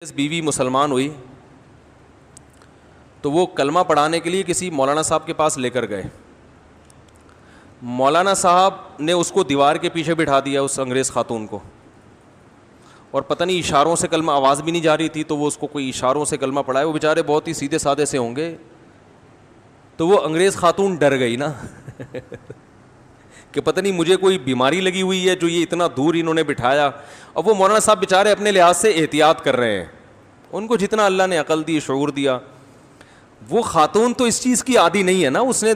بیوی مسلمان ہوئی تو وہ کلمہ پڑھانے کے لیے کسی مولانا صاحب کے پاس لے کر گئے. مولانا صاحب نے اس کو دیوار کے پیچھے بٹھا دیا, اس انگریز خاتون کو, اور پتہ نہیں اشاروں سے کلمہ, آواز بھی نہیں جا رہی تھی تو وہ اس کو کوئی اشاروں سے کلمہ پڑھائے. وہ بیچارے بہت ہی سیدھے سادے سے ہوں گے, تو وہ انگریز خاتون ڈر گئی نا کہ پتہ نہیں مجھے کوئی بیماری لگی ہوئی ہے جو یہ اتنا دور انہوں نے بٹھایا. اب وہ مولانا صاحب بیچارے اپنے لحاظ سے احتیاط کر رہے ہیں, ان کو جتنا اللہ نے عقل دی, شعور دیا. وہ خاتون تو اس چیز کی عادی نہیں ہے نا, اس نے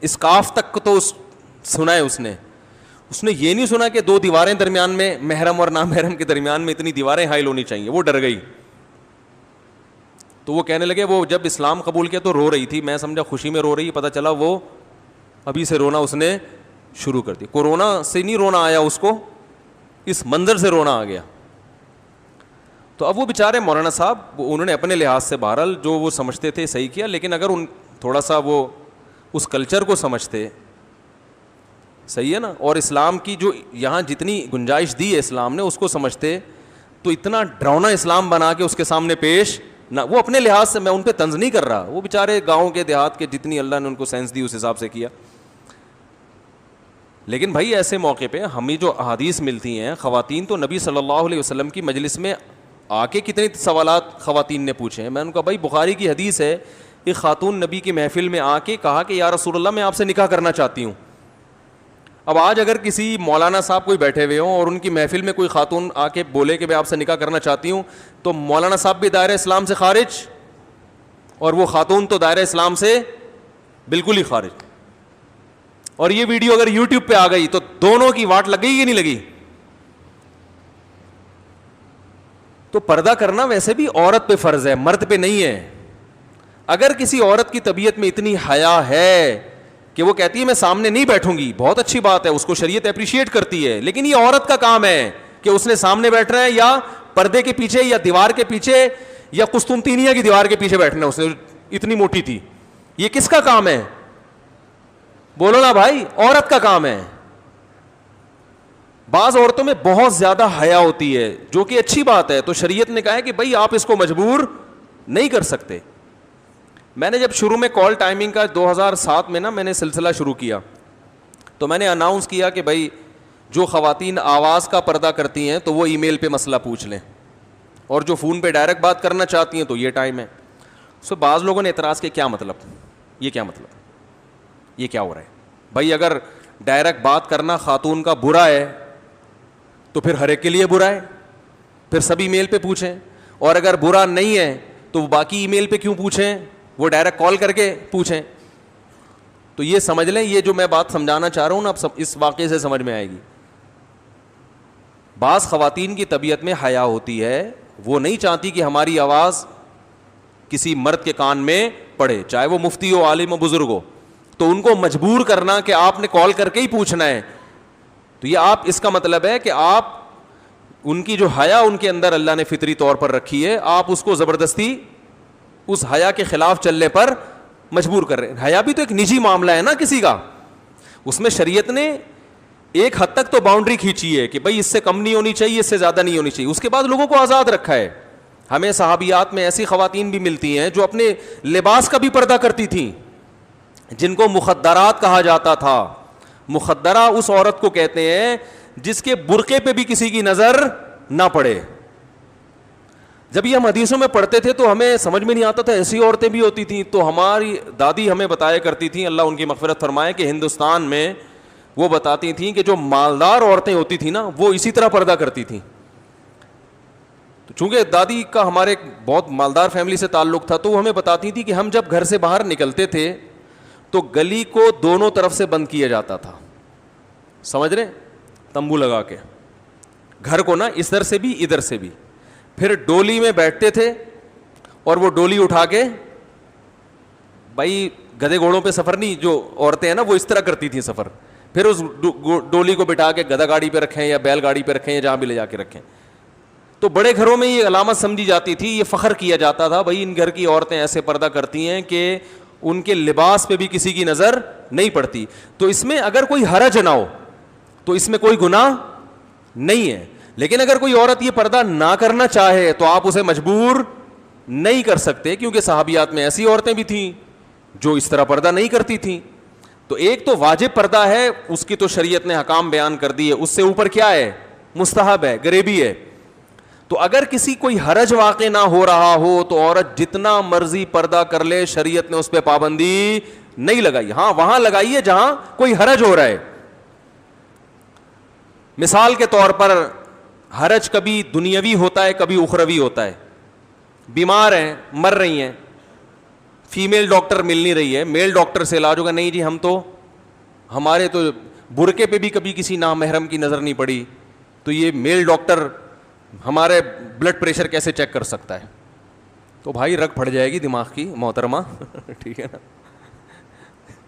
اسکاف تک تو سنا ہے, اس نے یہ نہیں سنا کہ دو دیواریں درمیان میں, محرم اور نامحرم کے درمیان میں اتنی دیواریں حائل ہونی چاہیے. وہ ڈر گئی. تو وہ کہنے لگے, وہ جب اسلام قبول کیا تو رو رہی تھی, میں سمجھا خوشی میں رو رہی, پتہ چلا وہ ابھی سے رونا اس نے شروع کر دی. کورونا سے نہیں رونا آیا اس کو, اس منظر سے رونا آ گیا. تو اب وہ بیچارے مولانا صاحب, انہوں نے اپنے لحاظ سے بہرحال جو وہ سمجھتے تھے صحیح کیا, لیکن اگر ان تھوڑا سا وہ اس کلچر کو سمجھتے, صحیح ہے نا, اور اسلام کی جو یہاں جتنی گنجائش دی ہے اسلام نے اس کو سمجھتے, تو اتنا ڈراؤنا اسلام بنا کے اس کے سامنے پیش نہ. وہ اپنے لحاظ سے, میں ان پہ طنز نہیں کر رہا, وہ بیچارے گاؤں کے دیہات کے جتنی اللہ نے ان کو سینس دی اس حساب سے کیا. لیکن بھائی ایسے موقع پہ ہمیں جو احادیث ملتی ہیں, خواتین تو نبی صلی اللہ علیہ وسلم کی مجلس میں آ کے کتنے سوالات خواتین نے پوچھے ہیں. میں نے کہا بھائی بخاری کی حدیث ہے, ایک خاتون نبی کی محفل میں آ کے کہا کہ یا رسول اللہ میں آپ سے نکاح کرنا چاہتی ہوں. اب آج اگر کسی مولانا صاحب کوئی بیٹھے ہوئے ہوں اور ان کی محفل میں کوئی خاتون آ کے بولے کہ میں آپ سے نکاح کرنا چاہتی ہوں, تو مولانا صاحب بھی دائرہ اسلام سے خارج, اور وہ خاتون تو دائرہ اسلام سے بالکل ہی خارج. اور یہ ویڈیو اگر یوٹیوب پہ آ گئی تو دونوں کی واٹ لگ گئی کہ نہیں لگی. تو پردہ کرنا ویسے بھی عورت پہ فرض ہے, مرد پہ نہیں ہے. اگر کسی عورت کی طبیعت میں اتنی حیا ہے کہ وہ کہتی ہے میں سامنے نہیں بیٹھوں گی, بہت اچھی بات ہے, اس کو شریعت اپریشیٹ کرتی ہے, لیکن یہ عورت کا کام ہے کہ اس نے سامنے بیٹھنا ہے یا پردے کے پیچھے یا دیوار کے پیچھے یا قسطنطینیہ کی دیوار کے پیچھے بیٹھنا ہے. اس نے اتنی موٹی تھی, یہ کس کا کام ہے؟ بولو نا بھائی, عورت کا کام ہے. بعض عورتوں میں بہت زیادہ حیا ہوتی ہے جو کہ اچھی بات ہے, تو شریعت نے کہا ہے کہ بھائی آپ اس کو مجبور نہیں کر سکتے. میں نے جب شروع میں کال ٹائمنگ کا 2007 میں نا میں نے سلسلہ شروع کیا, تو میں نے اناؤنس کیا کہ بھائی جو خواتین آواز کا پردہ کرتی ہیں تو وہ ای میل پہ مسئلہ پوچھ لیں, اور جو فون پہ ڈائریکٹ بات کرنا چاہتی ہیں تو یہ ٹائم ہے. سو بعض لوگوں نے اعتراض کیا, کیا مطلب, یہ کیا مطلب, یہ کیا ہو رہا ہے بھائی؟ اگر ڈائریکٹ بات کرنا خاتون کا برا ہے تو پھر ہر ایک کے لیے برا ہے, پھر سب ای میل پہ پوچھیں, اور اگر برا نہیں ہے تو باقی ای میل پہ کیوں پوچھیں, وہ ڈائریکٹ کال کر کے پوچھیں. تو یہ سمجھ لیں, یہ جو میں بات سمجھانا چاہ رہا ہوں نا, اب اس واقعے سے سمجھ میں آئے گی. بعض خواتین کی طبیعت میں حیا ہوتی ہے, وہ نہیں چاہتی کہ ہماری آواز کسی مرد کے کان میں پڑے, چاہے وہ مفتی ہو, عالم ہو, بزرگ ہو. تو ان کو مجبور کرنا کہ آپ نے کال کر کے ہی پوچھنا ہے, تو یہ آپ, اس کا مطلب ہے کہ آپ ان کی جو حیا ان کے اندر اللہ نے فطری طور پر رکھی ہے, آپ اس کو زبردستی اس حیا کے خلاف چلنے پر مجبور کر رہے ہیں. حیا بھی تو ایک نجی معاملہ ہے نا کسی کا, اس میں شریعت نے ایک حد تک تو باؤنڈری کھینچی ہے کہ بھائی اس سے کم نہیں ہونی چاہیے, اس سے زیادہ نہیں ہونی چاہیے. اس کے بعد لوگوں کو آزاد رکھا ہے. ہمیں صحابیات میں ایسی خواتین بھی ملتی ہیں جو اپنے لباس کا بھی پردہ کرتی تھیں, جن کو مخدرات کہا جاتا تھا. مخدرہ اس عورت کو کہتے ہیں جس کے برقعے پہ بھی کسی کی نظر نہ پڑے. جب یہ ہم حدیثوں میں پڑھتے تھے تو ہمیں سمجھ میں نہیں آتا تھا, ایسی عورتیں بھی ہوتی تھیں. تو ہماری دادی ہمیں بتایا کرتی تھیں, اللہ ان کی مغفرت فرمائے, کہ ہندوستان میں وہ بتاتی تھیں کہ جو مالدار عورتیں ہوتی تھیں نا وہ اسی طرح پردہ کرتی تھیں. تو چونکہ دادی کا ہمارے بہت مالدار فیملی سے تعلق تھا, تو وہ ہمیں بتاتی تھی کہ ہم جب گھر سے باہر نکلتے تھے تو گلی کو دونوں طرف سے بند کیا جاتا تھا, سمجھ رہے, تمبو لگا کے گھر کو نا, اس طرح سے بھی ادھر سے بھی. پھر ڈولی میں بیٹھتے تھے اور وہ ڈولی اٹھا کے, بھائی گدھے گھوڑوں پہ سفر نہیں, جو عورتیں ہیں نا وہ اس طرح کرتی تھیں سفر, پھر اس ڈولی کو بٹھا کے گدھا گاڑی پہ رکھیں یا بیل گاڑی پہ رکھیں یا جہاں بھی لے جا کے رکھیں. تو بڑے گھروں میں یہ علامت سمجھی جاتی تھی, یہ فخر کیا جاتا تھا, بھائی ان گھر کی عورتیں ایسے پردہ کرتی ہیں کہ ان کے لباس پہ بھی کسی کی نظر نہیں پڑتی. تو اس میں اگر کوئی حرج نہ ہو تو اس میں کوئی گناہ نہیں ہے. لیکن اگر کوئی عورت یہ پردہ نہ کرنا چاہے تو آپ اسے مجبور نہیں کر سکتے, کیونکہ صحابیات میں ایسی عورتیں بھی تھیں جو اس طرح پردہ نہیں کرتی تھیں. تو ایک تو واجب پردہ ہے, اس کی تو شریعت نے حکام بیان کر دی ہے, اس سے اوپر کیا ہے, مستحب ہے, غریبی ہے. تو اگر کسی کوئی حرج واقع نہ ہو رہا ہو تو عورت جتنا مرضی پردہ کر لے, شریعت نے اس پہ پابندی نہیں لگائی. ہاں وہاں لگائی ہے جہاں کوئی حرج ہو رہا ہے. مثال کے طور پر حرج کبھی دنیاوی ہوتا ہے, کبھی اخروی ہوتا ہے. بیمار ہیں, مر رہی ہیں, فیمیل ڈاکٹر مل نہیں رہی ہے, میل ڈاکٹر سے علاج ہوگا, نہیں جی ہم تو ہمارے تو برقعے پہ بھی کبھی کسی نامحرم کی نظر نہیں پڑی, تو یہ میل ڈاکٹر ہمارے بلڈ پریشر کیسے چیک کر سکتا ہے. تو بھائی رگ پھٹ جائے گی دماغ کی محترمہ, ٹھیک ہے نا,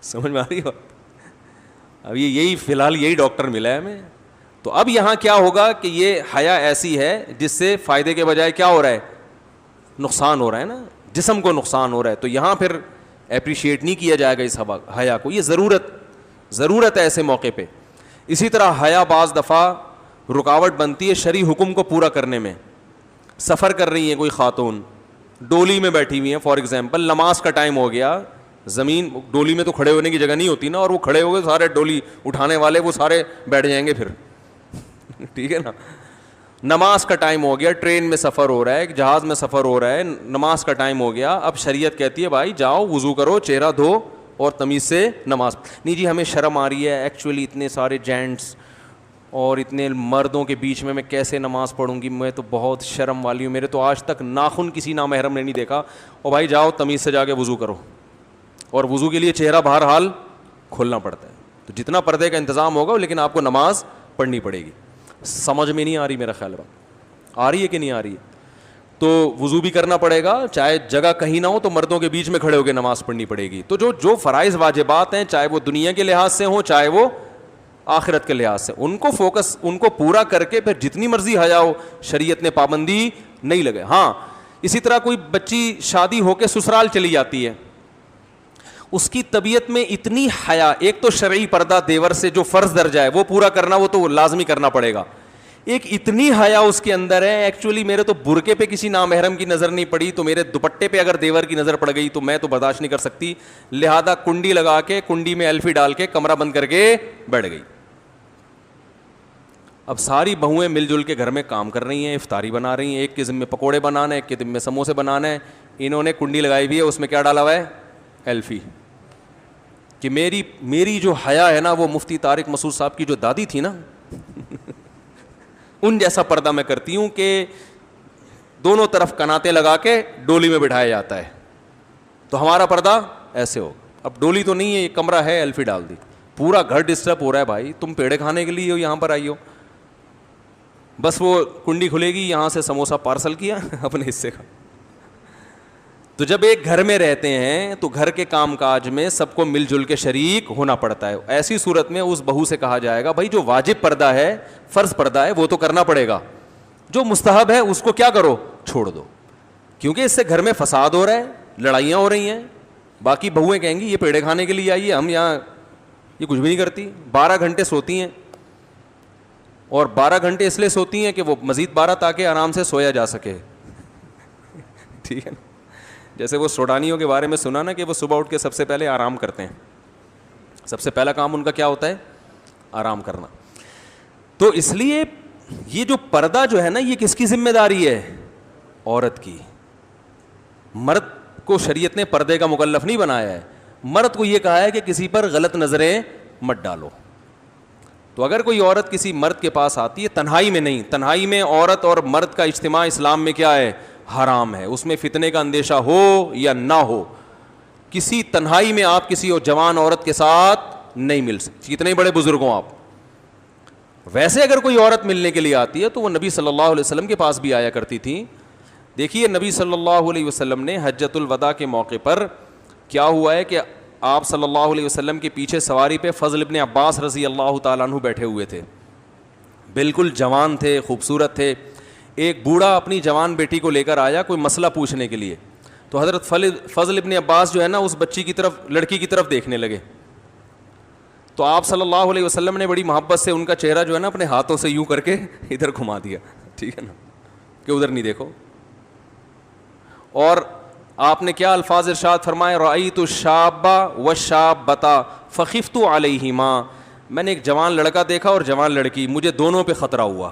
سمجھ میں آ رہی بات. اب یہی فی الحال یہی ڈاکٹر ملا ہے ہمیں. تو اب یہاں کیا ہوگا کہ یہ حیا ایسی ہے جس سے فائدے کے بجائے کیا ہو رہا ہے, نقصان ہو رہا ہے نا, جسم کو نقصان ہو رہا ہے. تو یہاں پھر اپریشیٹ نہیں کیا جائے گا اس حیا کو, یہ ضرورت ہے ایسے موقع پہ. اسی طرح حیا بعض دفعہ رکاوٹ بنتی ہے شرعی حکم کو پورا کرنے میں. سفر کر رہی ہیں کوئی خاتون, ڈولی میں بیٹھی ہوئی ہیں, فار ایگزامپل نماز کا ٹائم ہو گیا, زمین ڈولی میں تو کھڑے ہونے کی جگہ نہیں ہوتی نا, اور وہ کھڑے ہو گئے سارے ڈولی اٹھانے والے وہ سارے بیٹھ جائیں گے پھر, ٹھیک ہے نا. نماز کا ٹائم ہو گیا, ٹرین میں سفر ہو رہا ہے, جہاز میں سفر ہو رہا ہے, نماز کا ٹائم ہو گیا. اب شریعت کہتی ہے بھائی جاؤ وضو کرو, چہرہ دھو اور تمیز سے نماز. نہیں جی ہمیں شرم آ رہی ہے, ایکچولی اتنے سارے جینٹس اور اتنے مردوں کے بیچ میں کیسے نماز پڑھوں گی, میں تو بہت شرم والی ہوں, میرے تو آج تک ناخن کسی نامحرم نے نہیں دیکھا. اور بھائی جاؤ تمیز سے جا کے وضو کرو, اور وضو کے لیے چہرہ بہرحال کھولنا پڑتا ہے. تو جتنا پردے کا انتظام ہوگا لیکن آپ کو نماز پڑھنی پڑے گی. سمجھ میں نہیں آ رہی, میرا خیال آ رہی ہے کہ نہیں آ رہی ہے. تو وضو بھی کرنا پڑے گا, چاہے جگہ کہیں نہ ہو تو مردوں کے بیچ میں کھڑے ہو کے نماز پڑھنی پڑے گی. تو جو فرائض واجبات ہیں, چاہے وہ دنیا کے لحاظ سے ہوں چاہے وہ آخرت کے لحاظ سے, ان کو پورا کر کے پھر جتنی مرضی حیا ہو, شریعت نے پابندی نہیں لگے. ہاں اسی طرح کوئی بچی شادی ہو کے سسرال چلی جاتی ہے, اس کی طبیعت میں اتنی حیا, ایک تو شرعی پردہ دیور سے جو فرض درجہ ہے وہ پورا کرنا, وہ تو لازمی کرنا پڑے گا. ایک اتنی حیا اس کے اندر ہے, ایکچولی میرے تو برقعے پہ کسی نامحرم کی نظر نہیں پڑی, تو میرے دوپٹے پہ اگر دیور کی نظر پڑ گئی تو میں تو برداشت نہیں کر سکتی, لہذا کنڈی لگا کے, کنڈی میں ایلفی ڈال کے کمرہ بند کر کے بیٹھ گئی. اب ساری بہویں مل جل کے گھر میں کام کر رہی ہیں, افطاری بنا رہی ہیں, ایک کے ذمہ پکوڑے بنانا ہے, ایک کے ذمہ سموسے بنانا ہے. انہوں نے کنڈی لگائی ہوئی ہے, اس میں کیا ڈالا ہوا ہے, ایلفی. کہ میری جو حیا ہے نا وہ مفتی طارق مسعود صاحب کی جو دادی تھی نا ان جیسا پردہ میں کرتی ہوں کہ دونوں طرف کناتے لگا کے ڈولی میں بٹھایا جاتا ہے. تو ہمارا پردہ ایسے ہو. اب ڈولی تو نہیں ہے, یہ کمرہ ہے, ایلفی ڈال دی, پورا گھر ڈسٹرب ہو رہا ہے. بھائی تم پیڑے کھانے کے لیے ہو, یہاں پر آئی ہو, بس وہ کنڈی کھلے گی, یہاں سے سموسہ پارسل کیا اپنے حصے کا. تو جب ایک گھر میں رہتے ہیں تو گھر کے کام کاج میں سب کو مل جل کے شریک ہونا پڑتا ہے. ایسی صورت میں اس بہو سے کہا جائے گا بھائی جو واجب پردہ ہے, فرض پردہ ہے, وہ تو کرنا پڑے گا, جو مستحب ہے اس کو کیا کرو, چھوڑ دو, کیونکہ اس سے گھر میں فساد ہو رہا ہے, لڑائیاں ہو رہی ہیں. باقی بہویں کہیں گی یہ پیڑے کھانے کے لیے آئی ہے, ہم یہاں یہ کچھ بھی نہیں کرتی. 12 گھنٹے سوتی ہیں, اور 12 گھنٹے اس لیے سوتی ہیں کہ وہ مزید 12 تاکہ آرام سے سویا جا سکے, ٹھیک ہے نا. جیسے وہ سوڈانیوں کے بارے میں سنا نا کہ وہ صبح اٹھ کے سب سے پہلے آرام کرتے ہیں, سب سے پہلا کام ان کا کیا ہوتا ہے, آرام کرنا. تو اس لیے یہ جو پردہ جو ہے نا یہ کس کی ذمہ داری ہے, عورت کی. مرد کو شریعت نے پردے کا مکلف نہیں بنایا ہے, مرد کو یہ کہا ہے کہ کسی پر غلط نظریں مت ڈالو. تو اگر کوئی عورت کسی مرد کے پاس آتی ہے, تنہائی میں نہیں, تنہائی میں عورت اور مرد کا اجتماع اسلام میں کیا ہے, حرام ہے, اس میں فتنے کا اندیشہ ہو یا نہ ہو. کسی تنہائی میں آپ کسی اور جوان عورت کے ساتھ نہیں مل سکتے, کتنے بڑے بزرگ ہوں آپ. ویسے اگر کوئی عورت ملنے کے لیے آتی ہے تو وہ نبی صلی اللہ علیہ وسلم کے پاس بھی آیا کرتی تھی. دیکھیے نبی صلی اللہ علیہ وسلم نے حجۃ الوداع کے موقع پر کیا ہوا ہے کہ آپ صلی اللہ علیہ وسلم کے پیچھے سواری پہ فضل ابن عباس رضی اللہ تعالیٰ عنہ بیٹھے ہوئے تھے, بالکل جوان تھے, خوبصورت تھے. ایک بوڑھا اپنی جوان بیٹی کو لے کر آیا کوئی مسئلہ پوچھنے کے لیے, تو حضرت فضل ابن عباس جو ہے نا اس بچی کی طرف, لڑکی کی طرف دیکھنے لگے. تو آپ صلی اللہ علیہ وسلم نے بڑی محبت سے ان کا چہرہ جو ہے نا اپنے ہاتھوں سے یوں کر کے ادھر گھما دیا, ٹھیک ہے نا, کہ ادھر نہیں دیکھو. اور آپ نے کیا الفاظ ارشاد فرمائے, رأیت الشاب والشابۃ فخفت علیہما, میں نے ایک جوان لڑکا دیکھا اور جوان لڑکی, مجھے دونوں پہ خطرہ ہوا.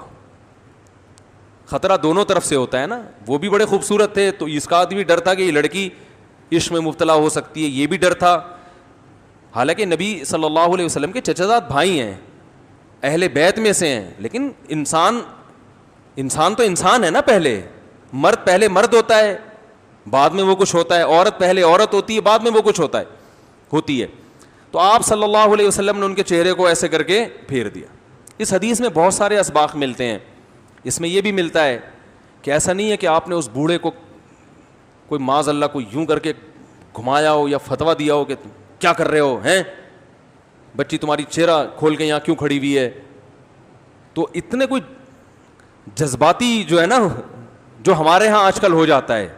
خطرہ دونوں طرف سے ہوتا ہے نا, وہ بھی بڑے خوبصورت تھے تو اس کا بھی ڈر تھا کہ یہ لڑکی عشق میں مبتلا ہو سکتی ہے, یہ بھی ڈر تھا. حالانکہ نبی صلی اللہ علیہ وسلم کے چچا زاد بھائی ہیں, اہل بیت میں سے ہیں, لیکن انسان تو انسان ہے نا, پہلے مرد ہوتا ہے, بعد میں وہ کچھ ہوتا ہے, عورت پہلے عورت ہوتی ہے, بعد میں وہ کچھ ہوتی ہے. تو آپ صلی اللہ علیہ وسلم نے ان کے چہرے کو ایسے کر کے پھیر دیا. اس حدیث میں بہت سارے اسباق ملتے ہیں. اس میں یہ بھی ملتا ہے کہ ایسا نہیں ہے کہ آپ نے اس بوڑھے کو کوئی معاذ اللہ کو یوں کر کے گھمایا ہو یا فتویٰ دیا ہو کہ کیا کر رہے ہو ہیں, بچی تمہاری چہرہ کھول کے یہاں کیوں کھڑی ہوئی ہے. تو اتنے کوئی جذباتی جو ہے نا, جو ہمارے ہاں آج کل ہو جاتا ہے.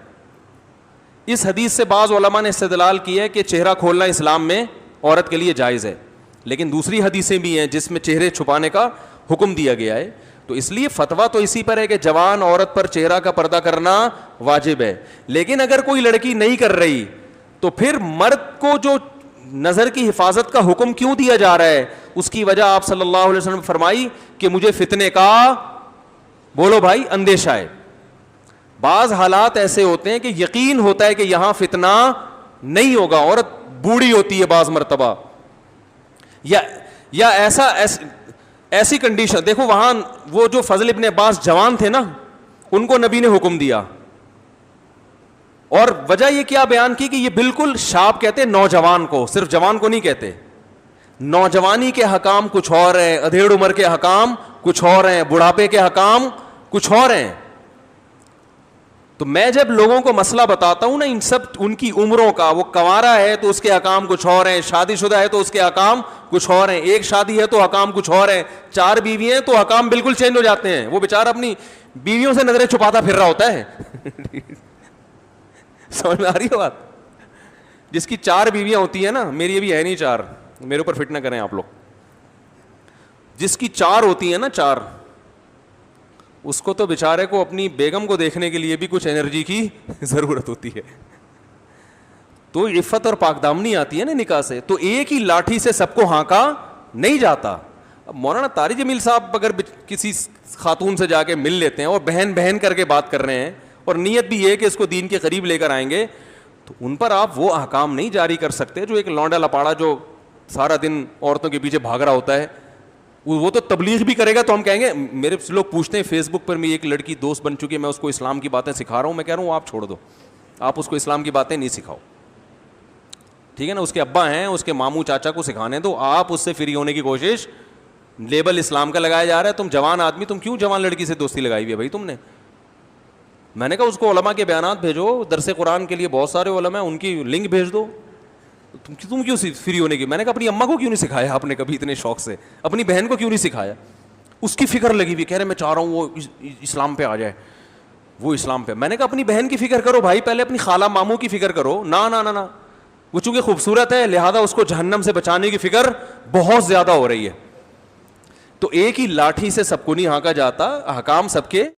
اس حدیث سے بعض علماء نے استدلال کی ہے کہ چہرہ کھولنا اسلام میں عورت کے لیے جائز ہے, لیکن دوسری حدیثیں بھی ہیں جس میں چہرے چھپانے کا حکم دیا گیا ہے. تو اس لیے فتویٰ تو اسی پر ہے کہ جوان عورت پر چہرہ کا پردہ کرنا واجب ہے. لیکن اگر کوئی لڑکی نہیں کر رہی تو پھر مرد کو جو نظر کی حفاظت کا حکم کیوں دیا جا رہا ہے, اس کی وجہ آپ صلی اللہ علیہ وسلم نے فرمائی کہ مجھے فتنے کا, بولو بھائی, اندیشہ ہے. بعض حالات ایسے ہوتے ہیں کہ یقین ہوتا ہے کہ یہاں فتنہ نہیں ہوگا, عورت بوڑھی ہوتی ہے بعض مرتبہ, یا ایسی کنڈیشن. دیکھو وہاں وہ جو فضل ابن عباس جوان تھے نا, ان کو نبی نے حکم دیا, اور وجہ یہ کیا بیان کی کہ یہ بالکل شاب کہتے ہیں نوجوان کو, صرف جوان کو نہیں کہتے. نوجوانی کے حکام کچھ اور ہیں, ادھیڑ عمر کے حکام کچھ اور ہیں, بڑھاپے کے حکام کچھ اور ہیں. تو میں جب لوگوں کو مسئلہ بتاتا ہوں نا ان سب ان کی عمروں کا, وہ کنوارا ہے تو اس کے حکام کچھ اور ہیں, شادی شدہ ہے تو اس کے حکام کچھ اور ہیں, ایک شادی ہے تو حکام کچھ اور ہیں, 4 بیوی ہیں تو حکام بالکل چینج ہو جاتے ہیں. وہ بیچارہ اپنی بیویوں سے نظریں چھپاتا پھر رہا ہوتا ہے. سمجھ میں آ رہی ہے بات؟ جس کی 4 بیویاں ہوتی ہیں نا, میری ابھی ہے نہیں 4, میرے اوپر فٹ نہ کریں آپ لوگ, جس کی 4 ہوتی ہیں نا 4, اس کو تو بیچارے کو اپنی بیگم کو دیکھنے کے لیے بھی کچھ انرجی کی ضرورت ہوتی ہے. تو عفت اور پاک دامنی آتی ہے نا نکاح سے. تو ایک ہی لاٹھی سے سب کو ہانکا نہیں جاتا. اب مولانا طارق جمیل صاحب اگر کسی خاتون سے جا کے مل لیتے ہیں اور بہن کر کے بات کر رہے ہیں, اور نیت بھی یہ کہ اس کو دین کے قریب لے کر آئیں گے, تو ان پر آپ وہ احکام نہیں جاری کر سکتے جو ایک لونڈا لپاڑا جو سارا دن عورتوں کے پیچھے بھاگ رہا ہوتا ہے, وہ تو تبلیغ بھی کرے گا تو ہم کہیں گے. میرے لوگ پوچھتے ہیں فیس بک پر, میری ایک لڑکی دوست بن چکی ہے, میں اس کو اسلام کی باتیں سکھا رہا ہوں, میں کہہ رہا ہوں آپ چھوڑ دو, آپ اس کو اسلام کی باتیں نہیں سکھاؤ, ٹھیک ہے نا. اس کے ابا ہیں, اس کے ماموں چاچا کو سکھانے دو, آپ اس سے فری ہونے کی کوشش, لیبل اسلام کا لگایا جا رہا ہے. تم جوان آدمی, تم کیوں جوان لڑکی سے دوستی لگائی ہوئی ہے بھائی تم نے؟ میں نے کہا اس کو علماء کے بیانات بھیجو, درس قرآن کے لیے بہت سارے علماء ہیں, ان کی لنک بھیج دو. تم کیوں فری ہونے کی؟ میں نے کہا اپنی اماں کو کیوں نہیں سکھایا آپ نے کبھی اتنے شوق سے, اپنی بہن کو کیوں نہیں سکھایا؟ اس کی فکر لگی ہوئی, کہہ رہے میں چاہ رہا ہوں وہ اسلام پہ آ جائے, وہ اسلام پہ. میں نے کہا اپنی بہن کی فکر کرو بھائی, پہلے اپنی خالہ ماموں کی فکر کرو. نا, وہ چونکہ خوبصورت ہے لہذا اس کو جہنم سے بچانے کی فکر بہت زیادہ ہو رہی ہے. تو ایک ہی لاٹھی سے سب کو نہیں ہانکا جاتا, احکام سب کے